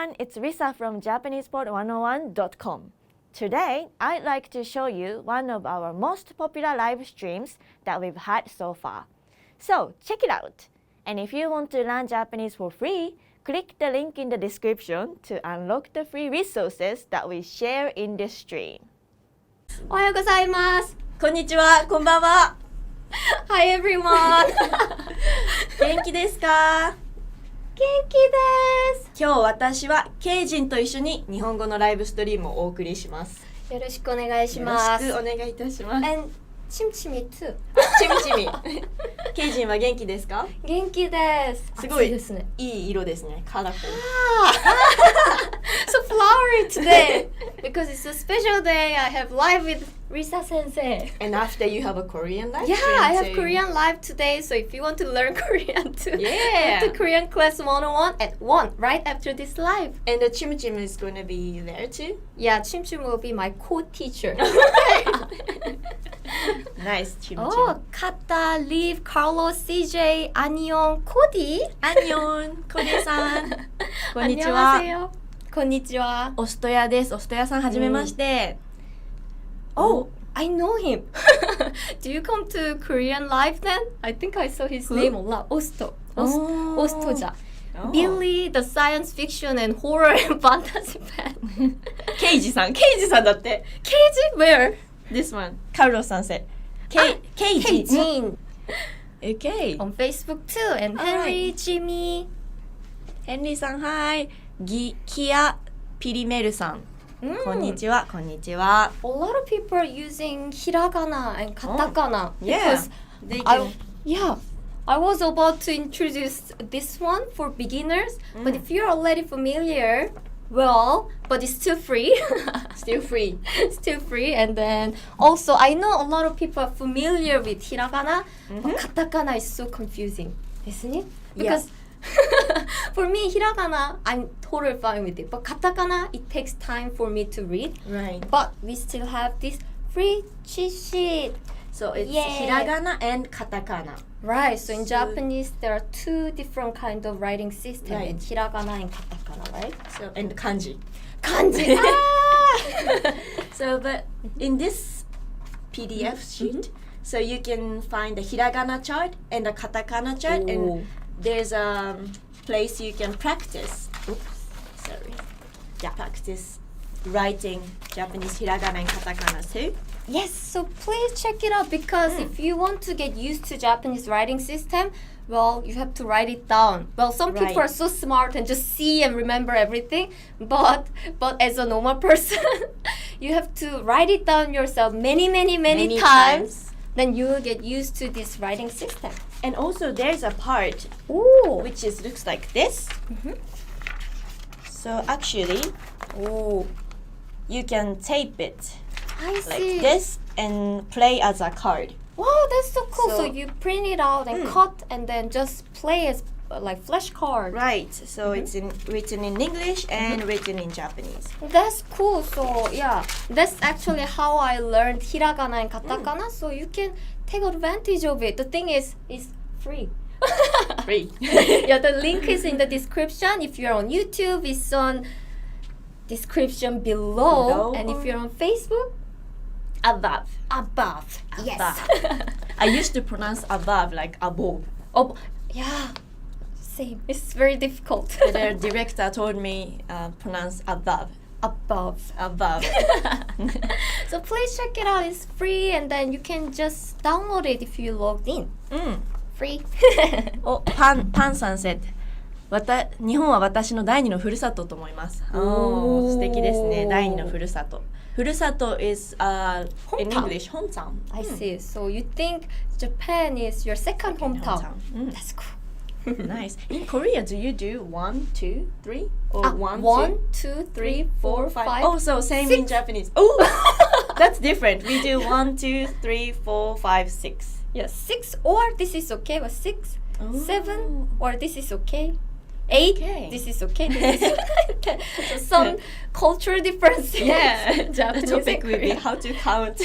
everyone, it's Risa from JapanesePod101.com. Today, I'd like to show you one of our most popular live streams that we've had so far. So, check it out! And if you want to learn Japanese for free, click the link in the description to unlock the free resources that we share in this stream. おはようございます。こんにちは、こんばんは。Hi everyone. 元気ですか？元気です。今日私はケイジンと一緒に日本語のライブストリームをお送りします。よろしくお願いします。よろしくお願いいたします。And チミチミ too. チミチミ。ケイジンは元気ですか？元気です。すごいですね。いい色ですね。カラフル。So flowery today because it's a special day. I have live with Risa Sensei. And after you have a Korean live? Yeah, I have Korean live today. So if you want to learn Korean too, yeah, go to Korean class 101 at 1 right after this live. And the Chim Chim is going to be there too? Yeah, Chim Chim will be my co-teacher. Nice, Chim Chim. Oh, Kata, Liv, Carlos, CJ, 안녕, Cody. 안녕, Codyさん。こんにちは。 안녕하세요. こんにちは。おすとやです。おすとやさんはじめまして。Oh, I know him. Do you come to Korean live then? I think I saw his name a lot. Osto. Ostoja. Billy, the science fiction and horror and fantasy fan. ケイジさんだって。KG, where? This one. カルロスさんせ。ケイジ。Okay. On Facebook too. And Henry, Jimmy. ヘンリーさん、はい。キアピリメルさん。こんにちは、こんにちは。A lot of people are using Hiragana and Katakana. Yeah. I was about to introduce this one for beginners, but if you're already familiar, well, but it's still free. Still free. Still free. And then also, I know a lot of people are familiar with Hiragana, but Katakana is so confusing, isn't it? Because for me, Hiragana, I'm totally fine with it. But Katakana, it takes time for me to read. Right. But we still have this free cheat sheet. So it's Hiragana and Katakana. Right. So in Japanese, there are two different kind of writing systems. Right. It's Hiragana and Katakana, right? So and kanji. Kanji. So but in this PDF sheet, so you can find the Hiragana chart and the Katakana chart, and there's a place you can practice. Practice writing Japanese Hiragana and Katakana too. Yes, so please check it out because if you want to get used to Japanese writing system, well, you have to write it down. Well, some people are so smart and just see and remember everything, but as a normal person, you have to write it down yourself many times. Then you will get used to this writing system. And also there's a part which looks like this. So actually, you can tape it like this and play as a card. Wow, that's so cool. So you print it out and cut and then just play as like flashcard. Right. So it's written in English and written in Japanese. That's cool. So yeah, that's actually how I learned Hiragana and Katakana. So you can take advantage of it. The thing is, it's free. Free. Yeah, the link is in the description. If you're on YouTube, it's on description below. And if you're on Facebook, above. Yes. I used to pronounce above like above. Oh, yeah. Same. It's very difficult. The director told me pronounce above. Above. So please check it out. It's free, and then you can just download it if you logged in. Free. パンさん said 日本は私の第二のふるさとと思います。素敵ですね。第二のふるさと。ふるさと is in English hometown. I see. So you think Japan is your second hometown? That's cool. Nice. In Korea, do you do 1, 2, 3 or 1, 2, 3, 4, 5? Oh, so same 6. In Japanese. Oh, that's different. We do 1, 2, 3, 4, 5, 6. Yeah, 6 or this is okay. But 6, 7 or this is okay. 8, this is okay. This is okay. So some cultural differences. Yeah, Japanese the topic will be how to count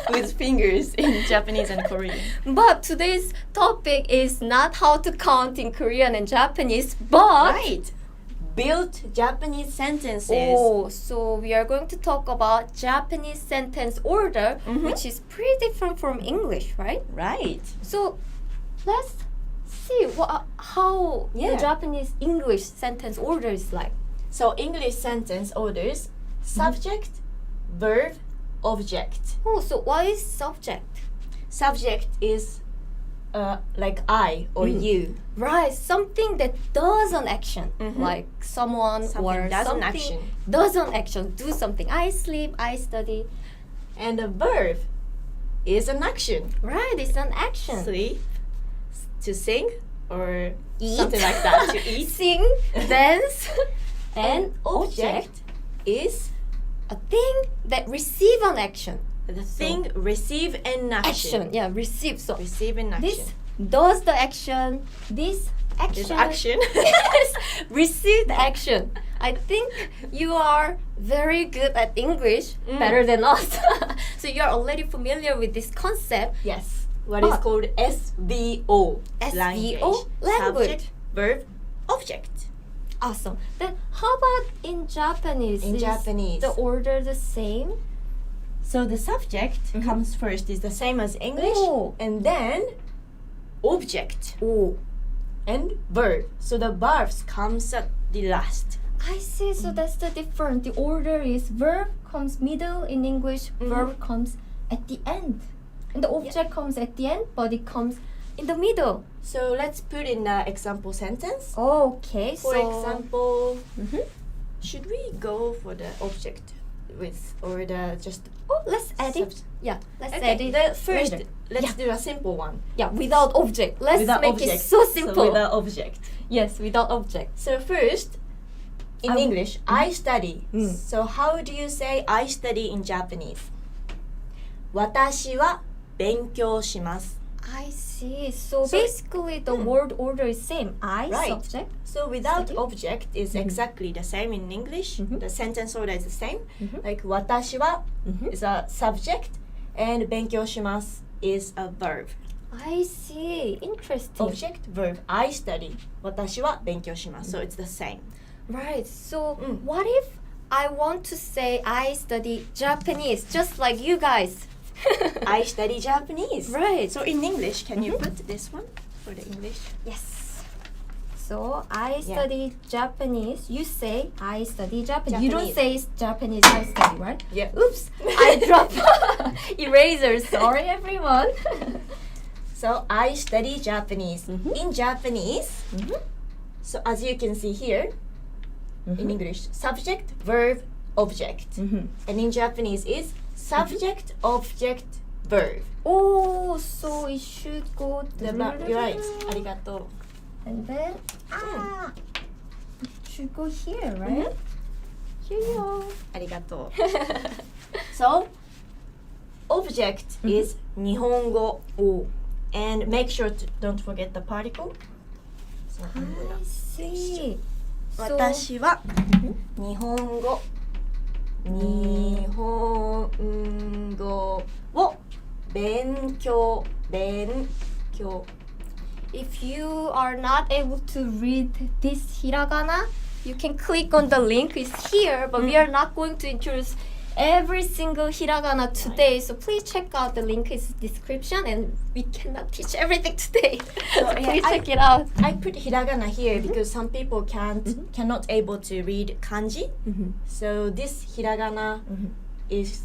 with fingers in Japanese and Korean. But today's topic is not how to count in Korean and Japanese, but built Japanese sentences. Oh, so we are going to talk about Japanese sentence order, which is pretty different from English, right? Right. So let's see how the Japanese English sentence order is like. So English sentence orders subject, verb, object. Oh, so what is subject? Subject is like I or you. Right, something that does an action, like someone or does an something action. does an action, do something. I sleep, I study. And a verb is an action. Right, it's an action. Sleep, to sing, or Eat. something like that. To eat. Sing, dance, And object is a thing that receive an action. the thing receive an action. Action, yeah, receive. So Receive an action. this does the action. This action. This action. Yes, receive the action. I think you are very good at English, better than us. So you are already familiar with this concept. Yes. What is called SVO. SVO? Language. Subject, verb, object. Awesome. Then how about in Japanese? In Is Japanese. the order the same? So the subject comes first, is the same as English, Oh. and then object Oh, and verb. So the verbs comes at the last. I see. So that's the difference. The order is verb comes middle in English, verb comes at the end. And the object comes at the end, but it comes in the middle. So let's put in an example sentence. Okay, For so example, should we go for the object with or the just let's add it. subject? Yeah, let's Okay, add it. the first later. let's do a simple one. Yeah, without object. Let's Without make object. it so simple. without object. Yes, without object. So first, in English, I study. So how do you say I study in Japanese? 私は勉強します. I see. So, So- basically, the word order is same. I Right. subject. So without Study. object is exactly the same in English. The sentence order is the same. Mhm. Like 私は is a subject and 勉強します is a verb. I see. Interesting. Object, verb. I study. 私は勉強します. So it's the same. Right. So, what if I want to say I study Japanese, just like you guys? I study Japanese. Right. So in English, can you put this one for the English? Yes. So I study Japanese. You say I study Japanese. You don't say Japanese I study, right? Yeah. Oops. I dropped eraser. Sorry, everyone. So I study Japanese. In Japanese, so as you can see here, in English, subject, verb, object. And in Japanese is subject, object, verb. Oh, so it should go. You're right. Arigato. And then it should go here, right? Here. Arigato. So, object is 日本語. And make sure to don't forget the particle. So, I'm gonna I see. So, 私は日本語日本語を勉強 if you are not able to read this hiragana, you can click on the link. It's here, but we are not going to introduce every single hiragana today. So please check out the link in the description, and we cannot teach everything today. So please check it out. I put hiragana here because some people cannot able to read kanji. So this hiragana is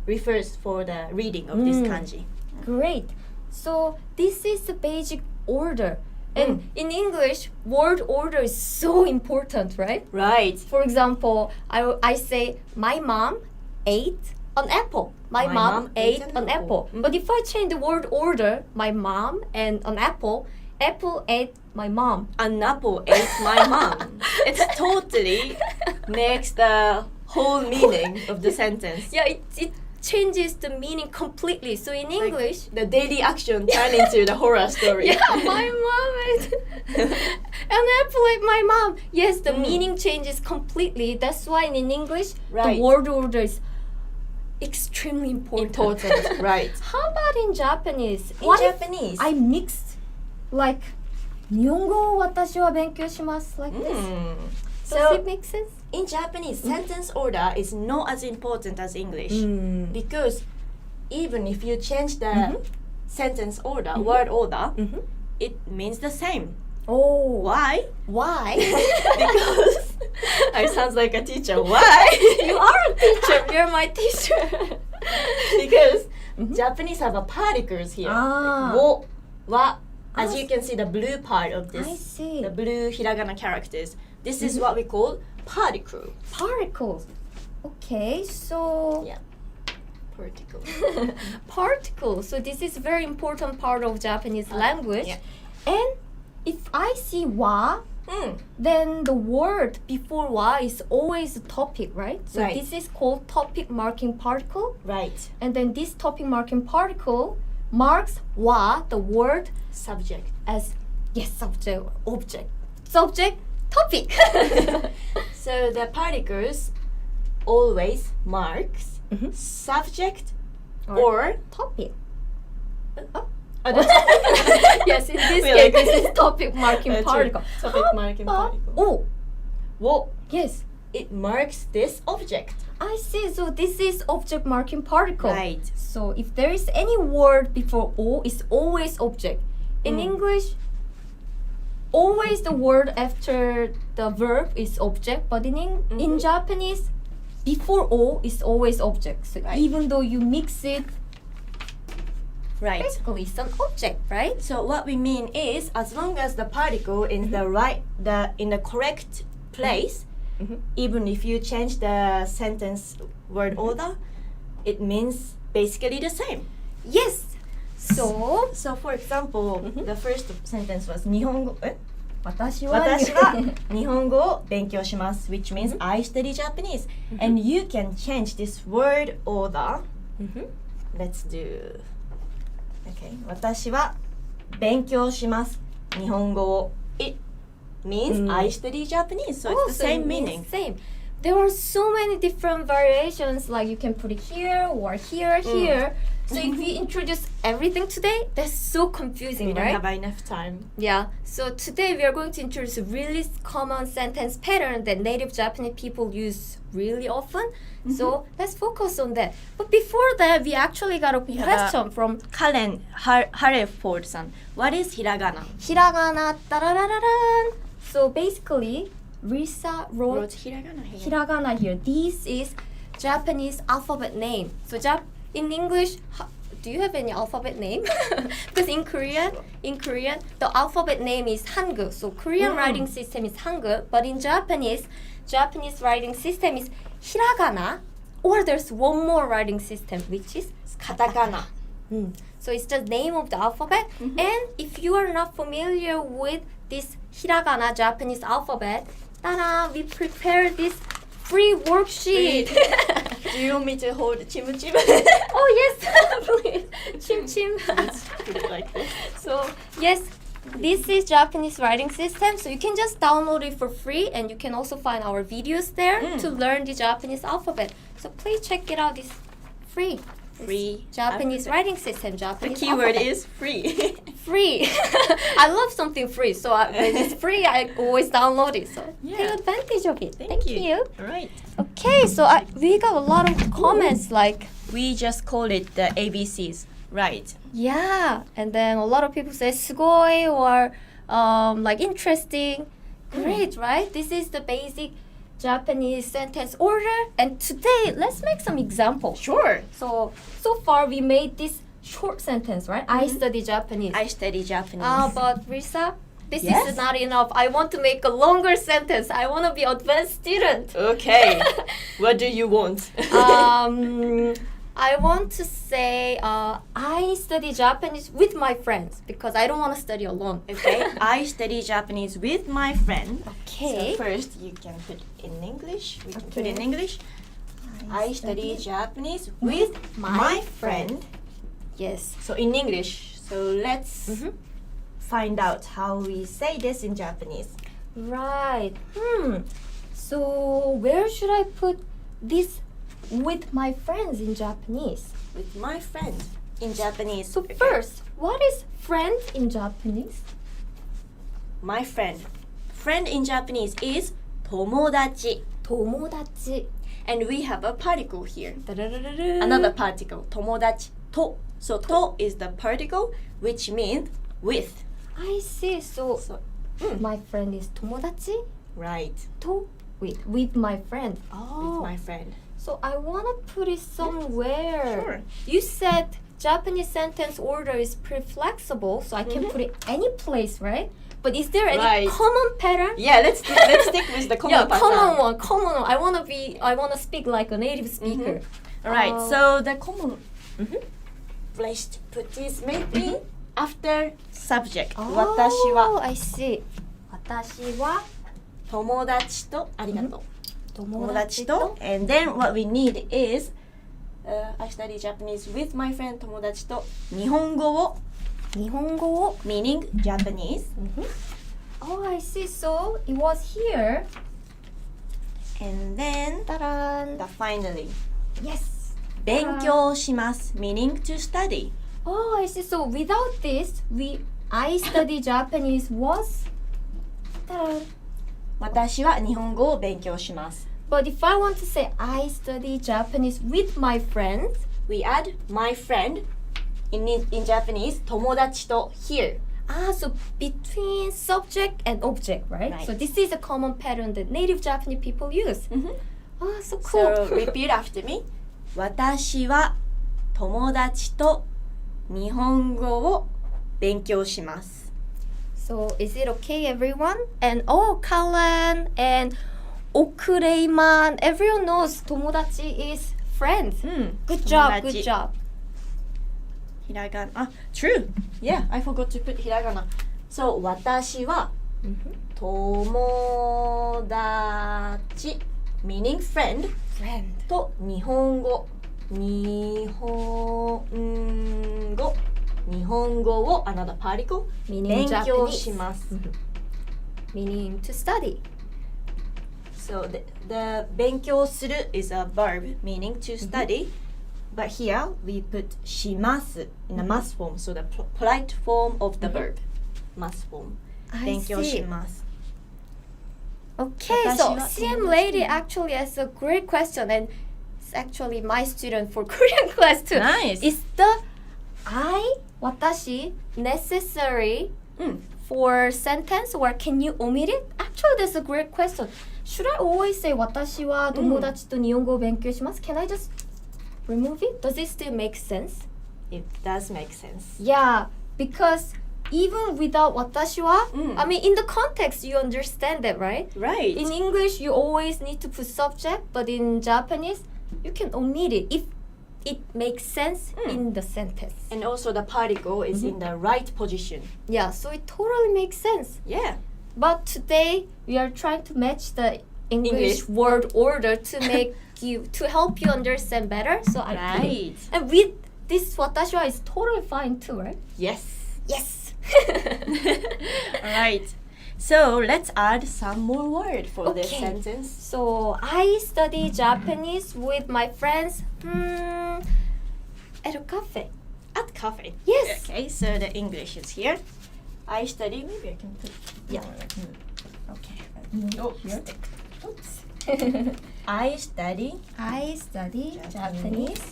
refers for the reading of this kanji. Great. So this is the basic order. And in English, word order is so important, right? Right. For example, I say, my mom ate an apple. My mom ate an apple. But if I change the word order, my mom and an apple, apple ate my mom. An apple ate my mom. It's totally makes the whole meaning of the sentence. Yeah, it changes the meaning completely. So in English, The daily action turned into the horror story. yeah, my mom ate an apple ate my mom. Yes, the meaning changes completely. That's why in English, Right. the word order is extremely important. Important, right. How about in Japanese? In What if Japanese, I mixed like 日本語を私は勉強します like this. Does it make sense? In Japanese, sentence order is not as important as English because even if you change the sentence order, word order, it means the same. Oh. Why? Why? Because I sound like a teacher. Why? You are a teacher. You're my teacher. Because Japanese have a particles here. Ah. Like, wo, wa. As you can see, the blue part of this, I see. the blue hiragana characters. This is what we call particle. Particles. Okay, so Yeah. Particle. particles. So this is a very important part of Japanese language. Yeah. And if I see wa, then the word before wa is always a topic, right? So Right. this is called topic marking particle. Right. And then this topic marking particle marks wa, the word, Subject. as subject, object. Subject, topic. So the particles always marks subject or topic. that's Yes, in this We case, like- this is topic marking true. particle. Topic marking particle. Oh, Wo, yes. it marks this object. I see. So this is object marking particle. Right. So if there is any word before o, it's always object. In English, always the word after the verb is object, but in Japanese, before o is always object. So Right. even though you mix it, Right. basically it's an object, right? So what we mean is, as long as the particle is in the correct place, even if you change the sentence word order, it means basically the same. Yes. So So for example, the first sentence was 日本語私は私は日本語を勉強します which means I study Japanese. And you can change this word order. Let's do okay. 私は勉強します日本語を It means I study Japanese. So it's the so same it means meaning. Same. There are so many different variations, like you can put it here or here, here. So if we introduce everything today, that's so confusing, We don't right? have enough time. Yeah. So today we are going to introduce a really common sentence pattern that native Japanese people use really often. So let's focus on that. But before that, we actually got a question from Karen Hareford-san. What is hiragana? Hiragana. Tararararan. So basically, Risa wrote hiragana here. Hiragana here. This is Japanese alphabet name. So in English, do you have any alphabet name? Because in Korean, the alphabet name is Hangul. So Korean writing system is Hangul, but in Japanese writing system is Hiragana, or there's one more writing system which is Katakana. So it's the name of the alphabet. And if you are not familiar with this Hiragana Japanese alphabet, tada, we prepared this free worksheet. Do you want me to hold chim chim? Oh yes, please. Chim chim. Let's put it like this. So yes, this is Japanese writing system. So you can just download it for free, and you can also find our videos there to learn the Japanese alphabet. So please check it out. It's free. Free Japanese alphabet. writing system. The Japanese keyword alphabet. is free. Free. I love something free, so when it's free, I always download it. So take Yeah. advantage of it. Thank you. All right. Okay, so we got a lot of comments like, We just call it the ABCs. Right. yeah, and then a lot of people say sugoi or like interesting. Great, right? This is the basic Japanese sentence order. And today, let's make some examples. Sure. So far we made this short sentence, right? I study Japanese. I study Japanese. But Risa, this Yes? is not enough. I want to make a longer sentence. I want to be advanced student. Okay. What do you want? I want to say I study Japanese with my friends because I don't want to study alone. Okay. I study Japanese with my friend. Okay. So first you can put in English. We can put Okay. in English. I study Japanese with my friend. Yes. So in English. So let's find out how we say this in Japanese. Right. So where should I put this with my friends in Japanese? With my friend in Japanese. So Okay. first, what is friend in Japanese? My friend. Friend in Japanese is tomodachi. Tomodachi. And we have a particle here. Another particle, tomodachi to. So to is the particle, which means with. I see. So my friend is tomodachi Right. to with my friend. With my friend. So I wanna put it somewhere. Sure. You said Japanese sentence order is pretty flexible, so I can put it any place, right? But is there any common pattern? Yeah, let's stick with the common pattern. Common one. I wanna speak like a native speaker. Alright, so the common place to put this maybe after subject. 私は I see. 私は友達とありがとう。友達と And then what we need is I study Japanese with my friend 友達と日本語をmeaning Japanese. Oh, I see. So it was here. And then Ta-da! finally Yes. 勉強します meaning to study. Oh, I see. So without this, I study Japanese was. Ta-da! 私は日本語を勉強します。 But if I want to say I study Japanese with my friends, We add my friend in Japanese 友達と here. so between subject and object, right? Right. So this is a common pattern that native Japanese people use. So cool. So repeat after me. 私は友達と日本語を勉強します。 So is it okay, everyone? And Kalan and Okureiman, everyone knows tomodachi is friends. Good job, good job. Hiragana. True. Yeah, I forgot to put hiragana. So 私は友達 meaning friend Friend. と日本語日本語を another particle Meaning 勉強 Japanese. します。Meaning to study. So the 勉強する is a verb meaning to study. But here we put します in a must form. So the polite form of the verb. Must form. I 勉強 see. します。 Okay, so 私は CM Lady actually has a great question, and it's actually my student for Korean class too. Nice. Is the watashi necessary for sentence, or can you omit it? Actually, that's a great question. Should I always say 私は友達と日本語を勉強します? Can I just remove it? Does it still make sense? It does make sense. Yeah, because even without 私は, I mean, in the context, you understand that, right? Right. In English, you always need to put subject, but in Japanese, you can omit it if it makes sense in the sentence. And also the particle is in the right position. Yeah, so it totally makes sense. Yeah. But today, we are trying to match the English word order to make to help you understand better. So I put it. Right. And with this 私は is totally fine too, right? Yes. Yes. Alright. So let's add some more word for this Okay. sentence. So I study Japanese with my friends at a cafe. At cafe. Yes. Okay, so the English is here. I study. Maybe I can put. Yeah. Okay. Oh, here. Oops. I study I study Japanese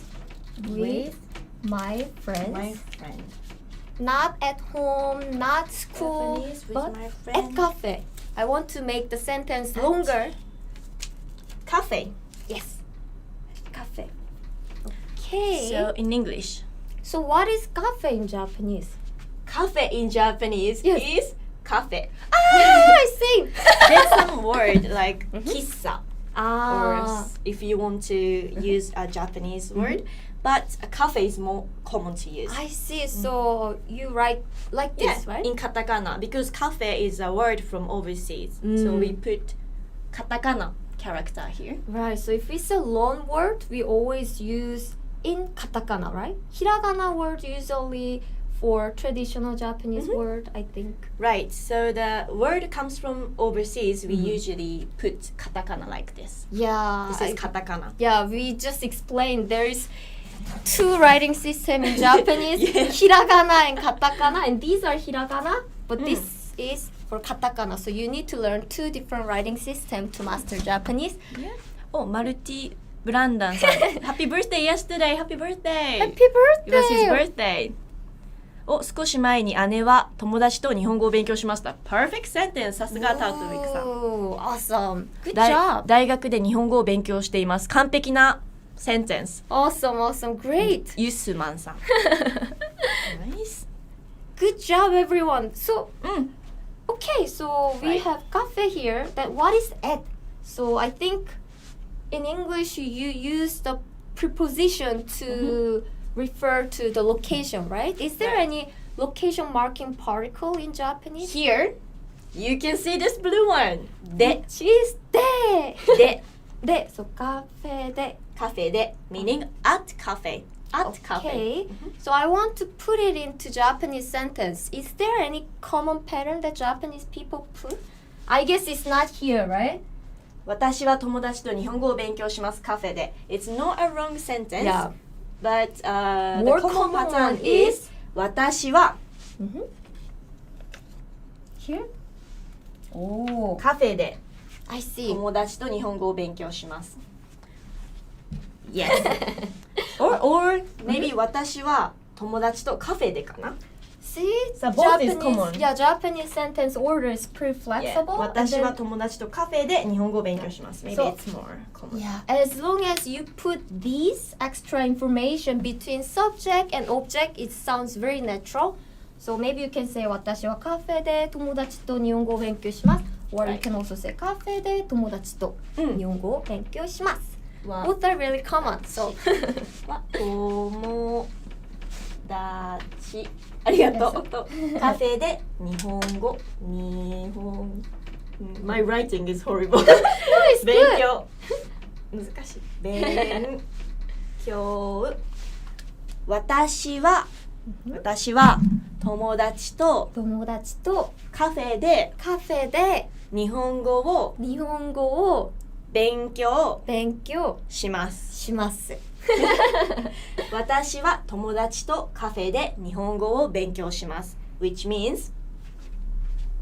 with my friends. my friend. Not at home, not school, Japanese with but my at friend. cafe. I want to make the sentence longer. Cafe. Yes. Cafe. Okay. So in English, So what is cafe in Japanese? cafe in Japanese Yes. is cafe. I see. There's some word like kissa, or Ah. if you want to use a Japanese word, but a cafe is more common to use. I see. So you write like this, right? In katakana, because cafe is a word from overseas, so we put katakana character here. Right. So if it's a long word, we always use in katakana, right? Hiragana word usually for traditional Japanese word, I think. Right, so the word comes from overseas, we usually put katakana like this. Yeah. This is katakana. Yeah, we just explained there's two writing system in Japanese, hiragana and katakana, and these are hiragana, but this is for katakana. So you need to learn 2 different writing systems to master Japanese. Yeah. Oh, マルティブランダンさん。Happy birthday yesterday! Happy birthday! Happy It was his birthday! birthday! お、少し前に姉は友達と日本語を勉強しました。Perfect sentence! さすがタウトウィックさん。Oh, awesome! Good job! 大学で日本語を勉強しています。完璧なセンテンス。Awesome, awesome, great! ユスマンさん。Nice! Good job, everyone! So, okay, so we have cafe here. That what is at? So I think in English you use the preposition to refer to the location, right? Is there any location marking particle in Japanese? Here, you can see this blue one. で、 Which is で. で、で, so cafe で. カフェで、meaning at cafe. At cafe. Okay. So I want to put it into Japanese sentence. Is there any common pattern that Japanese people put? I guess it's not here, right? 私は友達と日本語を勉強しますカフェで。It's not a wrong sentence, Yeah. but More the common common pattern one is 私は Here? Oh, カフェで I see. 友達と日本語を勉強します。Yes. or maybe 私は友達とカフェでかな。See? So both is Japanese, common. yeah, Japanese sentence order is pretty Yeah. flexible. 私 and は then- 友達とカフェで日本語を勉強します。Maybe So- it's more common. Yeah, as long as you put these extra information between subject and object, it sounds very natural. So maybe you can say 私はカフェで友達と日本語を勉強します。Or you Right. can also say カフェで友達と日本語を勉強します。は Both are really common. So は友達ありがとうとカフェで日本語My writing is horrible. it's 勉 good. 強難しい勉強私は友達と友達とカフェでカフェで日本語を日本語を勉強勉強しますします。私は友達とカフェで日本語を勉強します which means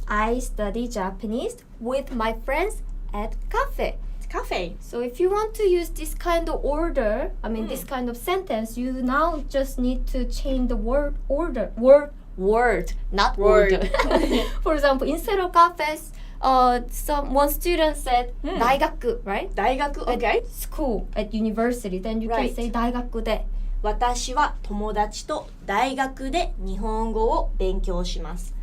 I study Japanese with my friends at cafe. cafe. So if you want to use this kind of order, I mean this kind of sentence, you now just need to change the word order. Word, not Word. order. For example, instead of cafes, one student said 大学, right? 大学 OK? At school, at university. Then you Right. can say 大学で。私は友達と大学で日本語を勉強します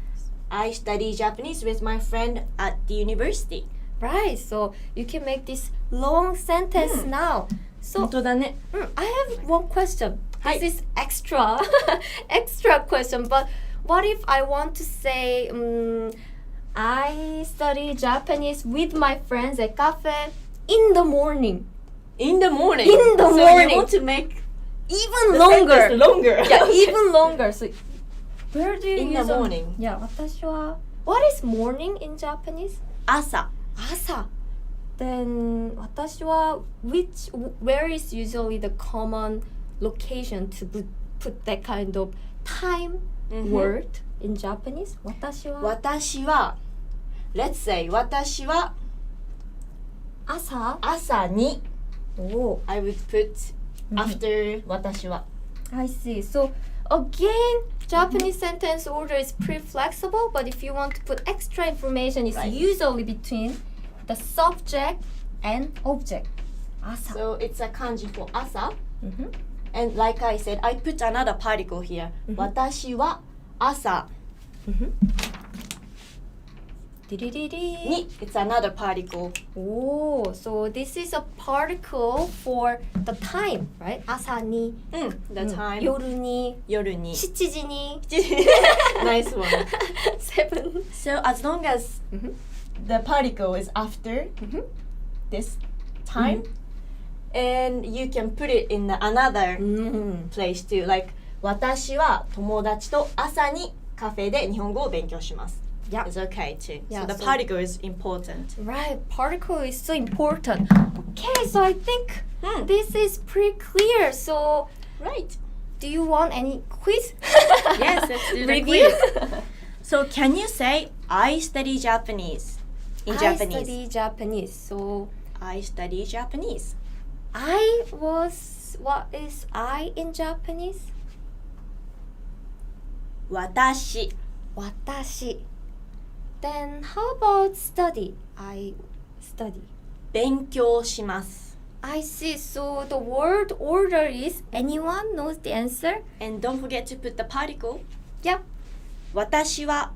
I study Japanese with my friend at the university. Right, so you can make this long sentence now. 本 So 当だね I have one question. Hi. This is extra question, but what if I want to say I study Japanese with my friends at cafe in the morning? In the morning. In the so morning. you want to make Even the longer. sentence longer. Yeah, even longer. So where do you In use the morning. Yeah, 私は What is morning in Japanese? 朝朝 Then 私は where is usually the common location to put that kind of time word in Japanese? 私は私は Let's say 私は朝朝に Oh, I would put after 私は I see. So again, Japanese sentence order is pretty flexible, but if you want to put extra information, it's Right. usually between the subject and object. 朝 So it's a kanji for 朝 Mhm. And like I said, I put another particle here. 私は朝 Di-di-di-di. に It's another particle. Oh, so this is a particle for the time, right? 朝に The time. 夜に夜に7時に Nice one. 7 So as long as the particle is after this time, and you can put it in another place too. Like 私は友達と朝にカフェで日本語を勉強します。Yeah. It's okay too. Yeah, so the so- particle is important. Right, particle is so important. Okay, so I think this is pretty clear. So Right. do you want any quiz? Yes, let's do the Review? quiz. So can you say I study Japanese in I Japanese. study Japanese. So I study Japanese. what is I in Japanese? 私 Watashi. Then how about study? I study. 勉強します I see. So the word order is anyone knows the answer? And don't forget to put the particle. Yeah. 私は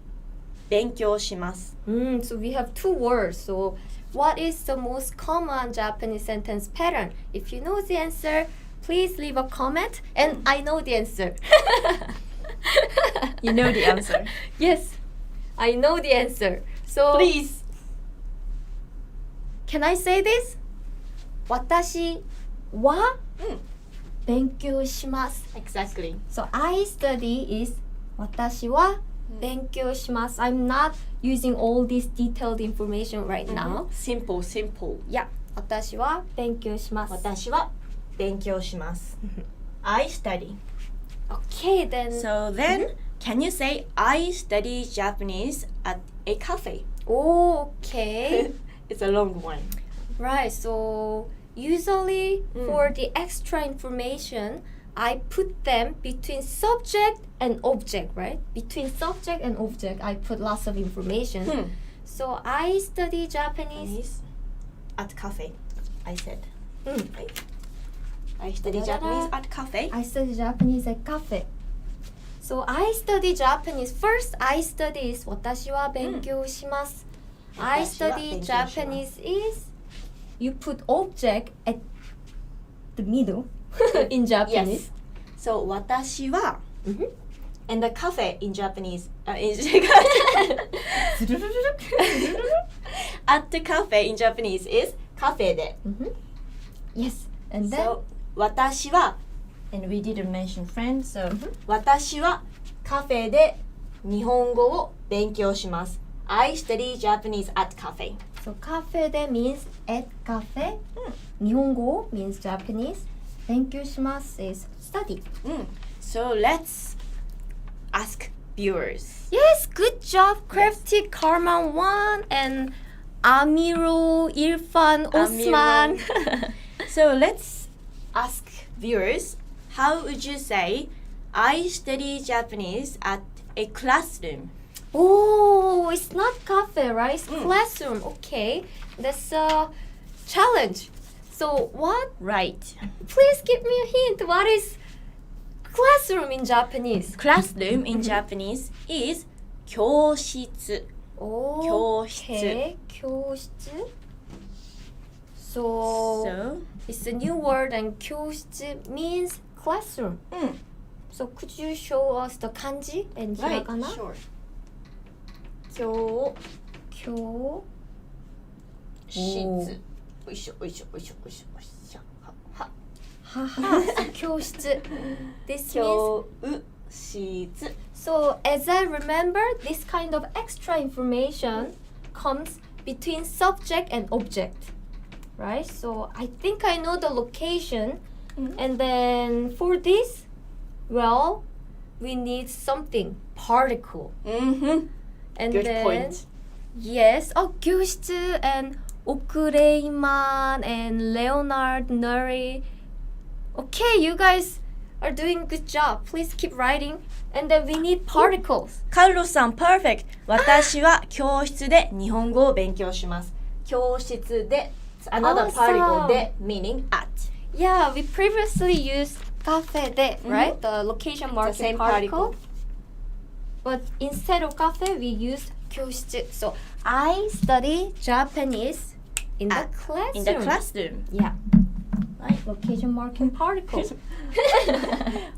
勉強します So we have two words. So what is the most common Japanese sentence pattern? If you know the answer, please leave a comment. And I know the answer. You know the answer. Yes, I know the answer. So Please. can I say this? 私は勉強します。 Exactly. So I study is 私は勉強します。I'm not using all this detailed information right now. Simple, simple. Yeah, 私は勉強します。私は勉強します I study. Okay, then. So then, can you say I study Japanese at a cafe? Okay. It's a long one. Right, so usually for the extra information, I put them between subject and object, right? Between subject and object, I put lots of information. So I study Japanese. At cafe, I said. Mm. Right? I study Japanese at cafe. I study Japanese at cafe. So I study Japanese. First, I study is 私は勉強します. I 私は study 勉強します Japanese is you put object at the middle in Japanese. Yes. So 私は and the cafe in Japanese at the cafe in Japanese is カフェで Yes. And then So 私は and we didn't mention friends, so 私はカフェで日本語を勉強します I study Japanese at cafe. so cafe de means at cafe. 日本語 means Japanese. 勉強します is study. So let's ask viewers. Yes, good job, Crafty Karman 1 and Amiro, Irfan, Osman. So let's ask viewers, how would you say I study Japanese at a classroom? Oh, it's not cafe, right? It's classroom. Okay, that's a challenge. So what? Right. Please give me a hint. What is classroom in Japanese? Classroom in Japanese is 教室 Okay, 教室. So So it's a new word and 教室 means classroom. So could you show us the kanji and right, hiragana? sure. 教教室およいしょよいしょよいしょよいしょよいしょはhaha. 教室. This means 教室 so as I remember, this kind of extra information comes between subject and object, right? So I think I know the location, and then for this, well, we need something particle, and Good then point. yes, oh, 教室 and Okureiman and Leonard Nuri. Okay, you guys are doing a good job. Please keep writing. And then we need particles. カルロスさん perfect 私は教室で日本語を勉強します教室で another Awesome. particle で meaning at Yeah, we previously used cafe de, right? The location marking same particle. particle. But instead of cafe, we used 教室. So I study Japanese in the classroom. in the classroom Yeah. Right. Location marking particle.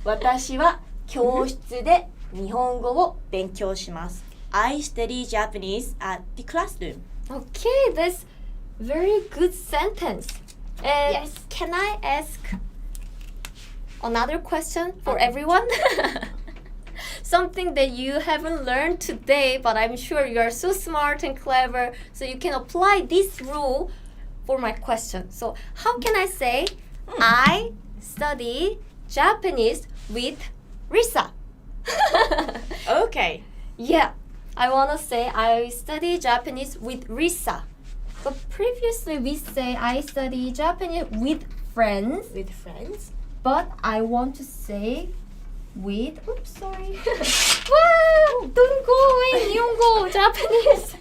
私は教室で日本語を勉強します I study Japanese at the classroom Okay, that's very good sentence. And Yes. can I ask another question for everyone? Something that you haven't learned today, but I'm sure you are so smart and clever, so you can apply this rule for my question. So, how can I say I study Japanese with Risa? Okay Yeah, I want to say I study Japanese with Risa. But previously we say I study Japanese with friends. With friends. But I want to say with... Oops, sorry. Wow! Don't go away, Nihongo, Japanese.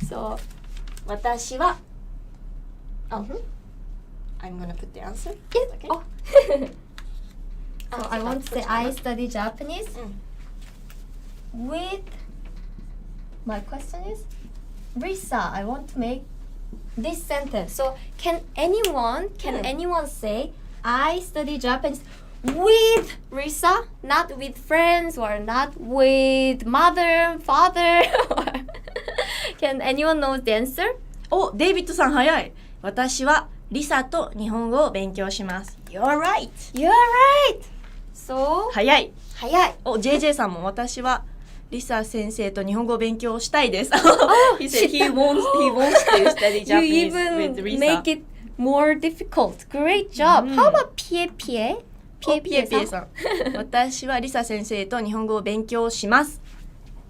So, 私は I'm gonna put the answer. yes. Okay. Oh. So I want to say I study Japanese with... My question is, Risa, I want to make this sentence. So can anyone say I study Japanese with Risa, not with friends or not with mother, father? Can anyone know the answer? お、デイビッドさん早い。私はリサと日本語を勉強します。You're right. You're right. So 早い。早い。お、JJ さんも私はリサ先生と日本語を勉強したいです。He said he wants to study You Japanese even with Risa. make it more difficult. Great job. How about PA? ピエピエさん。私はリサ先生と日本語を勉強します。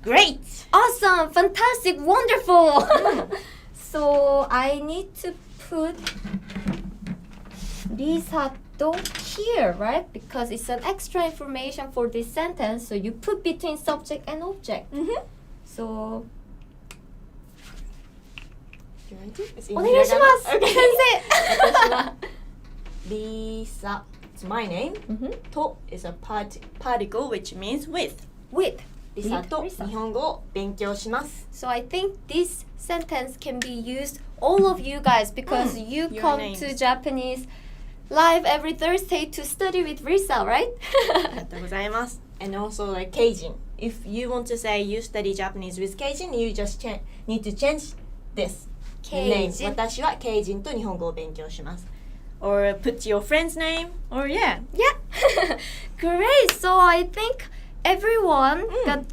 Great! Awesome! Fantastic! Wonderful! So I need to put Risato here, right? Because it's an extra information for this sentence. So you put between subject and object. So お願いします。先生。私はリサ It's my name. と is a particle which means with. With. リサと日本語を勉強します。So I think this sentence can be used all of you guys because you Your come names. to Japanese live every Thursday to study with Risa, right? ありがとうございます。And also like Keijin. If you want to say you study Japanese with Keijin, you just need to change this name. 私はKeijinと日本語を勉強します。Or put your friend's name. Or yeah. Yeah. Great. So I think everyone got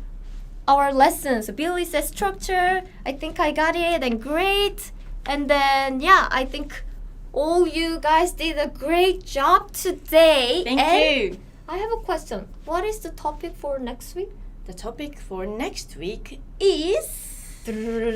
our lessons. Billy said structure. I think I got it and great. And then yeah, I think all you guys did a great job today. Thank you. I have a question. What is the topic for next week? The topic for next week is Learn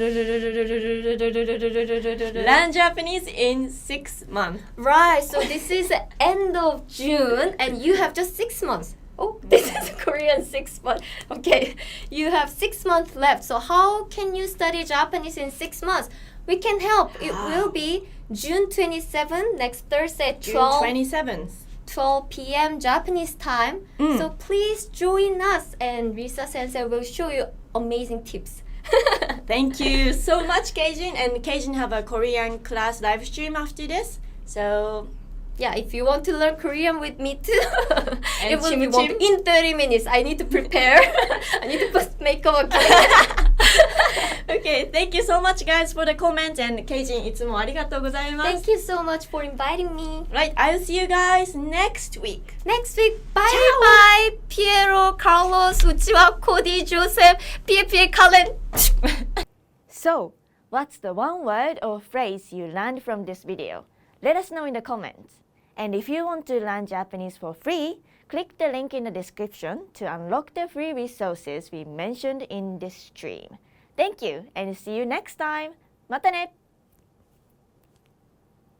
Japanese in 6 months. Right, so this is the end of June and you have just 6 months. Oh, this is Korean 6 months. Okay, you have 6 months left. So how can you study Japanese in 6 months? We can help. It will be June 27th, next Thursday at June 27th. 12 p.m. Japanese time. So please join us and Risa Sensei will show you amazing tips. Thank you so much, Keijin. And Keijin have a Korean class live stream after this. So yeah, if you want to learn Korean with me too, it will be Chim. in 30 minutes. I need to prepare. I need to put makeup again. Okay, thank you so much, guys, for the comment. And Keijin, いつもありがとうございます。 Thank you so much for inviting me. Right, I'll see you guys next week. Next week, bye bye. Piero, Carlos, Uchiwa, Cody, Joseph, Pie, Kalen. So, what's the one word or phrase you learned from this video? Let us know in the comments. And if you want to learn Japanese for free, click the link in the description to unlock the free resources we mentioned in this stream. Thank you and see you next time. またね!